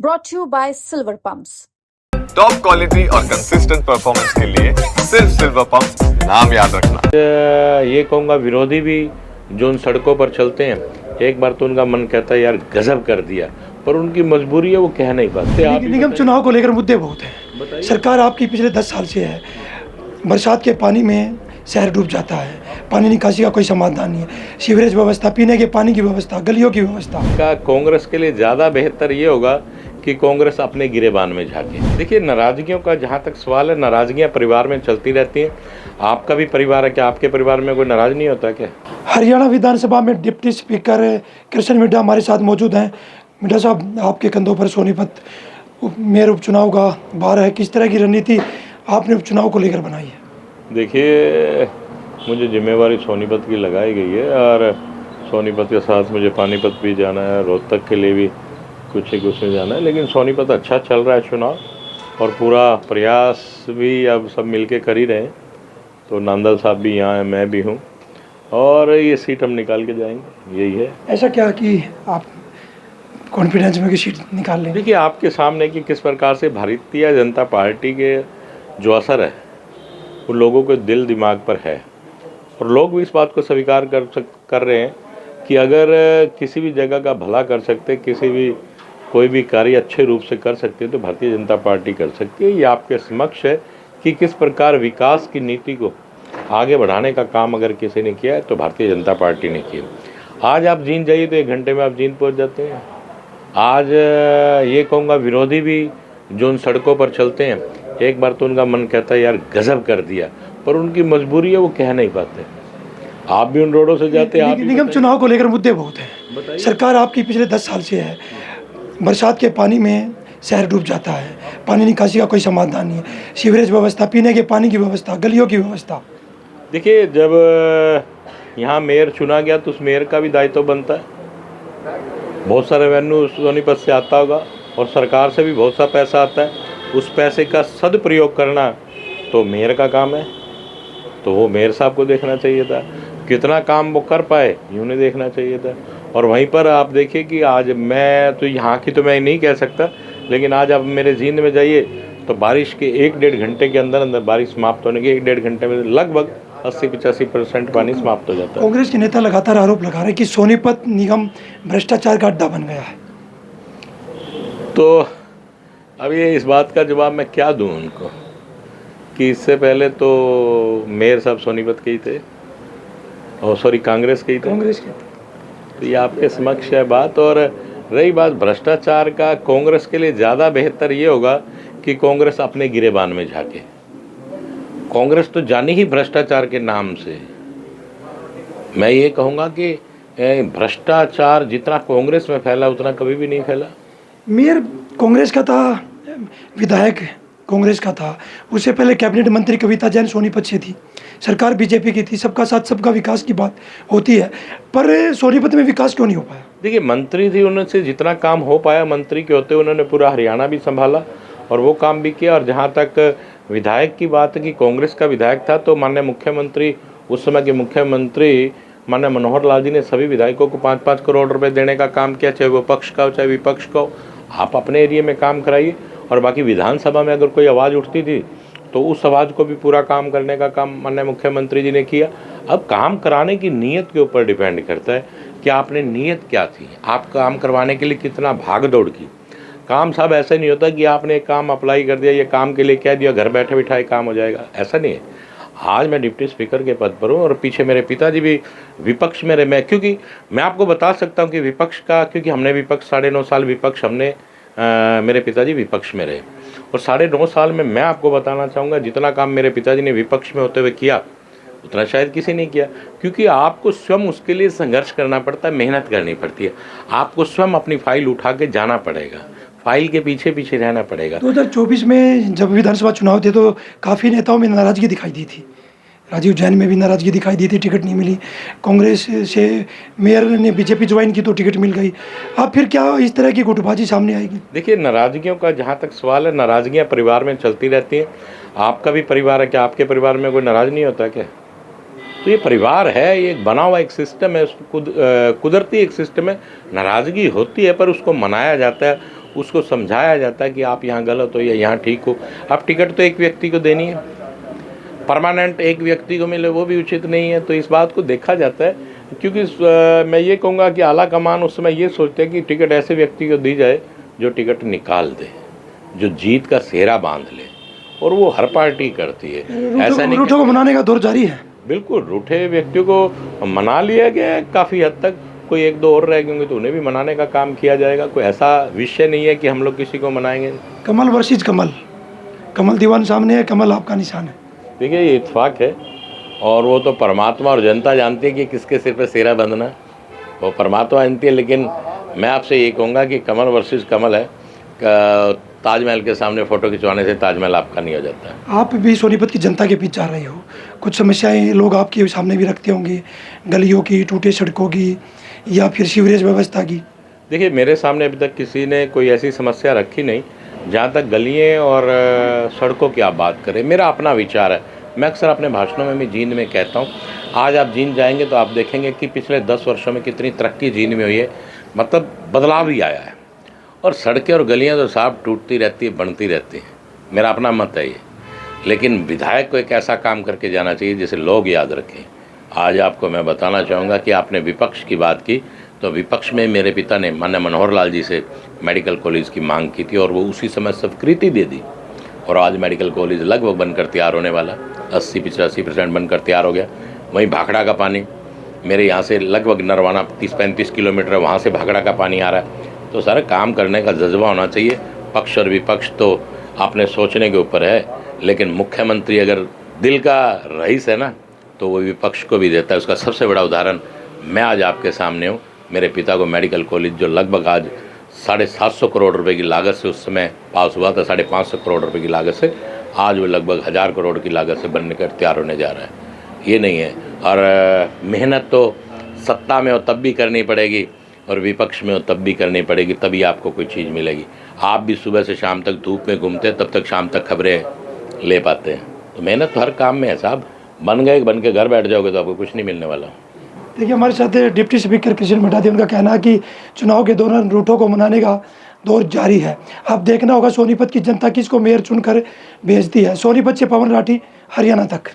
brought to you by Silver Pumps. Top quality और consistent performance के लिए सिर्फ सिल्वर पंप नाम याद रखना। ये कहूँगा विरोधी भी जो उन सड़कों पर चलते हैं, एक बार तो उनका मन कहता है यार गजब कर दिया, पर उनकी मजबूरी है, वो कह नहीं पाते। निगम चुनाव को लेकर मुद्दे बहुत हैं। सरकार आपकी पिछले 10 साल से है, बरसात के पानी में शहर डूब जाता है, पानी निकासी का कोई समाधान नहीं है, सीवरेज व्यवस्था, पीने के पानी की व्यवस्था, गलियों की व्यवस्था का कांग्रेस के लिए ज़्यादा बेहतर ये होगा कि कांग्रेस अपने गिरेबान में झाके। देखिए, नाराज़गियों का जहाँ तक सवाल है, नाराज़गियाँ परिवार में चलती रहती हैं। आपका भी परिवार है, क्या आपके परिवार में कोई नाराज़ नहीं होता क्या? हरियाणा विधानसभा में डिप्टी स्पीकर कृष्ण मिड्ढा हमारे साथ मौजूद हैं। मिड्ढा साहब, आपके कंधों पर सोनीपत मेयर उपचुनाव का भार है, किस तरह की रणनीति आपने उपचुनाव को लेकर बनाई है? देखिए, मुझे जिम्मेवारी सोनीपत की लगाई गई है और सोनीपत के साथ मुझे पानीपत भी जाना है, रोहतक के लिए भी कुछ एक उसमें जाना है, लेकिन सोनीपत अच्छा चल रहा है चुनाव और पूरा प्रयास भी अब सब मिलके कर ही रहे हैं। तो नांदल साहब भी यहाँ हैं, मैं भी हूँ और ये सीट हम निकाल के जाएंगे, यही है। ऐसा क्या कि आप कॉन्फिडेंस में कि सीट निकाल लें? देखिए, आपके सामने कि किस प्रकार से भारतीय जनता पार्टी के जो असर है वो लोगों के दिल दिमाग पर है और लोग भी इस बात को स्वीकार कर रहे हैं कि अगर किसी भी जगह का भला कर सकते, किसी भी कोई भी कार्य अच्छे रूप से कर सकते हैं तो भारतीय जनता पार्टी कर सकती है। ये आपके समक्ष है कि किस प्रकार विकास की नीति को आगे बढ़ाने का काम अगर किसी ने किया है तो भारतीय जनता पार्टी ने किया। आज आप जींद जाइए तो 1 घंटे में आप जींद पहुंच जाते हैं। आज ये कहूँगा विरोधी भी जो उन सड़कों पर चलते हैं, एक बार तो उनका मन कहता है यार गजब कर दिया, पर उनकी मजबूरी है, वो कह नहीं पाते। आप भी उन रोडों से जाते हैं। निगम चुनाव को लेकर मुद्दे बहुत हैं। सरकार आपकी पिछले 10 साल से है, बरसात के पानी में शहर डूब जाता है, पानी निकासी का कोई समाधान नहीं है, सीवरेज व्यवस्था, पीने के पानी की व्यवस्था, गलियों की व्यवस्था। देखिए, जब यहाँ मेयर चुना गया तो उस मेयर का भी दायित्व बनता है। बहुत सारा रेवेन्यू सोनीपत से आता होगा और सरकार से भी बहुत सा पैसा आता है। उस पैसे का सदुपयोग करना तो मेयर का काम है, तो वो मेयर साहब को देखना चाहिए था। कितना काम वो कर पाए ये उन्हें देखना चाहिए था। और वहीं पर आप देखिए कि आज मैं तो यहाँ की तो मैं नहीं कह सकता, लेकिन आज आप मेरे जींद में जाइए तो बारिश के 1-1.5 घंटे के अंदर अंदर बारिश समाप्त होने के 1-1.5 घंटे में लगभग 80-85% पानी समाप्त हो जाता है। कांग्रेस के नेता लगातार आरोप लगा रहे हैं कि सोनीपत निगम भ्रष्टाचार का अड्डा बन गया है। तो अब ये इस बात का जवाब मैं क्या दूं उनको कि इससे पहले तो मेयर साहब सोनीपत के ही थे और कांग्रेस के ही थे। कांग्रेस के तो ये आपके समक्ष है बात। और रही बात भ्रष्टाचार का, कांग्रेस के लिए ज़्यादा बेहतर ये होगा कि कांग्रेस अपने गिरेबान में झाके। कांग्रेस तो जानी ही भ्रष्टाचार के नाम से। मैं ये कहूँगा कि भ्रष्टाचार जितना कांग्रेस में फैला उतना कभी भी नहीं फैला। मेयर कांग्रेस का था, विधायक कांग्रेस का था, उससे पहले कैबिनेट मंत्री कविता जैन सोनीपत से थी, सरकार बीजेपी की थी। सबका साथ सबका विकास की बात होती है, पर सोनीपत में विकास क्यों नहीं हो पाया? देखिए, मंत्री थी, उनसे जितना काम हो पाया मंत्री के होते उन्होंने पूरा हरियाणा भी संभाला और वो काम भी किया। और जहाँ तक विधायक की बात है कि कांग्रेस का विधायक था तो माननीय मुख्यमंत्री, उस समय के मुख्यमंत्री माननीय मनोहर लाल जी ने सभी विधायकों को 5-5 करोड़ रुपए देने का काम किया, चाहे वो पक्ष का हो चाहे विपक्ष का हो। आप अपने एरिया में काम कराइए और बाकी विधानसभा में अगर कोई आवाज़ उठती थी तो उस आवाज़ को भी पूरा काम करने का काम माननीय मुख्यमंत्री जी ने किया। अब काम कराने की नीयत के ऊपर डिपेंड करता है कि आपने नीयत क्या थी, आप काम करवाने के लिए कितना भाग दौड़ की। काम साहब ऐसा नहीं होता कि आपने एक काम अप्लाई कर दिया, ये काम के लिए कह दिया, घर बैठे बिठाए काम हो जाएगा, ऐसा नहीं है। आज मैं डिप्टी स्पीकर के पद पर हूँ और पीछे मेरे पिताजी भी विपक्ष में रहे। मैं क्योंकि मैं आपको बता सकता हूँ कि विपक्ष का, क्योंकि हमने विपक्ष 9.5 साल विपक्ष हमने मेरे पिताजी विपक्ष में रहे और 9.5 साल में मैं आपको बताना चाहूँगा जितना काम मेरे पिताजी ने विपक्ष में होते हुए किया उतना शायद किसी ने किया, क्योंकि आपको स्वयं उसके लिए संघर्ष करना पड़ता है, मेहनत करनी पड़ती है। आपको स्वयं अपनी फाइल उठा के जाना पड़ेगा, फाइल के पीछे पीछे रहना पड़ेगा। 2024 में जब विधानसभा चुनाव थे तो काफ़ी नेताओं में नाराज़गी दिखाई दी थी, राजीव जैन में भी नाराज़गी दिखाई दी थी, टिकट नहीं मिली। कांग्रेस से मेयर ने बीजेपी ज्वाइन की तो टिकट मिल गई। अब फिर क्या इस तरह की गुटबाजी सामने आएगी? देखिए, नाराज़गियों का जहाँ तक सवाल है, नाराज़गियाँ परिवार में चलती रहती हैं। आपका भी परिवार है, क्या आपके परिवार में कोई नाराज़ नहीं होता क्या? तो ये परिवार है, ये एक बना हुआ एक सिस्टम है, कुदरती एक सिस्टम है। नाराज़गी होती है पर उसको मनाया जाता है, उसको समझाया जाता है कि आप यहाँ गलत हो या यहाँ ठीक हो। अब टिकट तो एक व्यक्ति को देनी है, परमानेंट एक व्यक्ति को मिले वो भी उचित नहीं है। तो इस बात को देखा जाता है, क्योंकि मैं ये कहूँगा कि आला कमान उस समय ये सोचते हैं कि टिकट ऐसे व्यक्ति को दी जाए जो टिकट निकाल दे, जो जीत का सेहरा बांध ले, और वो हर पार्टी करती है। ऐसा नहीं, रूठों को मनाने का दौर जारी है। बिल्कुल, रूठे व्यक्तियों को मना लिया गया है काफ़ी हद तक। कोई एक दो और रह गए तो उन्हें भी मनाने का काम किया जाएगा। कोई ऐसा विषय नहीं है कि हम लोग किसी को मनाएंगे। कमल वर्सेस कमल, कमल दीवान सामने है, कमल आपका निशान है। देखिए, ये इत्तेफाक है और वो तो परमात्मा और जनता जानती है कि किसके सिर पे सेहरा बंधना है, वो परमात्मा जानती है। लेकिन मैं आपसे ये कहूँगा कि कमल वर्सेस कमल है। ताजमहल के सामने फ़ोटो खिंचवाने से ताजमहल आपका नहीं हो जाता। आप भी सोनीपत की जनता के बीच जा रहे हो, कुछ समस्याएं लोग आपके सामने भी रखते होंगे, गलियों की, टूटे सड़कों की, या फिर सीवरेज व्यवस्था की। देखिए, मेरे सामने अभी तक किसी ने कोई ऐसी समस्या रखी नहीं। जहाँ तक गलियाँ और सड़कों की आप बात करें, मेरा अपना विचार है। मैं अक्सर अपने भाषणों में भी जींद में कहता हूँ, आज आप जींद जाएंगे तो आप देखेंगे कि पिछले 10 वर्षों में कितनी तरक्की जींद में हुई है, मतलब बदलाव ही आया है। और सड़कें और गलियाँ तो साफ टूटती रहती है, बनती रहती हैं, मेरा अपना मत है ये। लेकिन विधायक को एक ऐसा काम करके जाना चाहिए जिसे लोग याद रखें। आज आपको मैं बताना चाहूँगा कि आपने विपक्ष की बात की, तो विपक्ष में मेरे पिता ने माननीय मनोहर लाल जी से मेडिकल कॉलेज की मांग की थी और वो उसी समय स्वीकृति दे दी, और आज मेडिकल कॉलेज लगभग बनकर तैयार होने वाला, 80-85% बनकर तैयार हो गया। वहीं भाखड़ा का पानी मेरे यहाँ से लगभग नरवाना 30-35 किलोमीटर, वहाँ से भाखड़ा का पानी आ रहा है। तो सारा काम करने का जज्बा होना चाहिए। पक्ष और विपक्ष तो आपने सोचने के ऊपर है, लेकिन मुख्यमंत्री अगर दिल का रईस है ना, तो वो विपक्ष को भी देता है। उसका सबसे बड़ा उदाहरण मैं आज आपके सामने हूँ। मेरे पिता को मेडिकल कॉलेज जो लगभग आज 750 करोड़ रुपए की लागत से उस समय पास हुआ था, 550 करोड़ रुपए की लागत से, आज वो लगभग 1000 करोड़ की लागत से बनने कर तैयार होने जा रहा है। ये नहीं है। और मेहनत तो सत्ता में हो तब भी करनी पड़ेगी और विपक्ष में हो तब भी करनी पड़ेगी, तभी आपको कोई चीज़ मिलेगी। आप भी सुबह से शाम तक धूप में घूमते हैं, तब तक शाम तक खबरें ले पाते हैं। तो मेहनत तो हर काम में है साहब। बन के घर बैठ जाओगे तो आपको कुछ नहीं मिलने वाला। देखिए, हमारे साथ डिप्टी स्पीकर कृष्ण मठादी, उनका कहना है कि चुनाव के दौरान रूठों को मनाने का दौर जारी है। अब देखना होगा सोनीपत की जनता किसको मेयर चुनकर भेजती है, सोनीपत से पवन राठी हरियाणा तक।